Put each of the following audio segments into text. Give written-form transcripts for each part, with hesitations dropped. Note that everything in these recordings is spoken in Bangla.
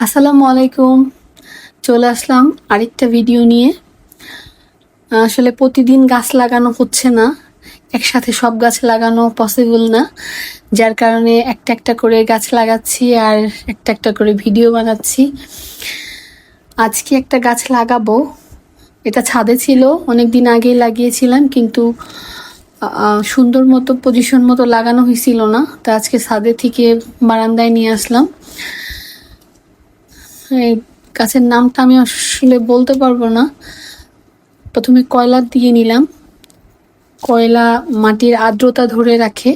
আসসালামু আলাইকুম। চলে আসলাম আরেকটা ভিডিও নিয়ে। আসলে প্রতিদিন গাছ লাগানো হচ্ছে না, একসাথে সব গাছ লাগানো পসিবল না। যার কারণে একটা একটা করে গাছ লাগাচ্ছি আর একটা একটা করে ভিডিও বানাচ্ছি। আজকে একটা গাছ লাগাবো। এটা ছাদে ছিল, অনেকদিন আগেই লাগিয়েছিলাম, কিন্তু সুন্দর মতো পজিশন মতো লাগানো হয়েছিল না। তা আজকে ছাদে থেকে বারান্দায় নিয়ে আসলাম। এই গাছের নামটা আমি আসলে বলতে পারবো না। প্রথমে কয়লা দিয়ে নিলাম। কয়লা মাটির আর্দ্রতা ধরে রাখে।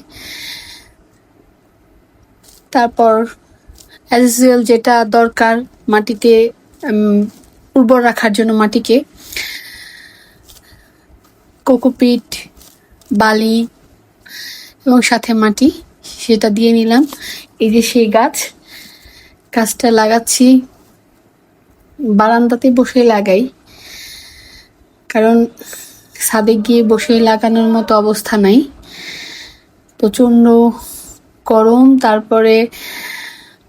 তারপর অ্যাজ ইউজুয়াল যেটা দরকার মাটিতে উর্বর রাখার জন্য মাটিকে, কোকোপিট, বালি এবং সাথে মাটি, সেটা দিয়ে নিলাম। এই যে সেই গাছটা লাগাচ্ছি। বারান্দাতে বসে লাগাই, কারণ ছাদে গিয়ে বসে লাগানোর মতো অবস্থা নাই। প্রচণ্ড গরম, তারপরে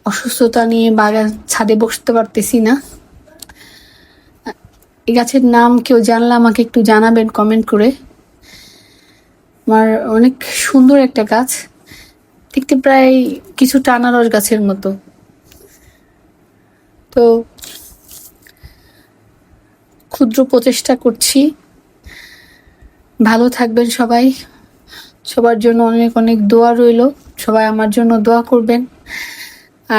অসুস্থতা নিয়ে বাগান ছাদে বসতে পারতেছি না। এই গাছের নাম কেউ জানলে আমাকে একটু জানাবেন কমেন্ট করে। আমার অনেক সুন্দর একটা গাছ, দেখতে প্রায় কিছুটা আনারস গাছের মতো। তো ক্ষুদ্র প্রচেষ্টা করছি। ভালো থাকবেন সবাই। সবার জন্য অনেক অনেক দোয়া রইল। সবাই আমার জন্য দোয়া করবেন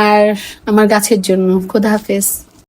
আর আমার গাছের জন্য। খোদা হাফেজ।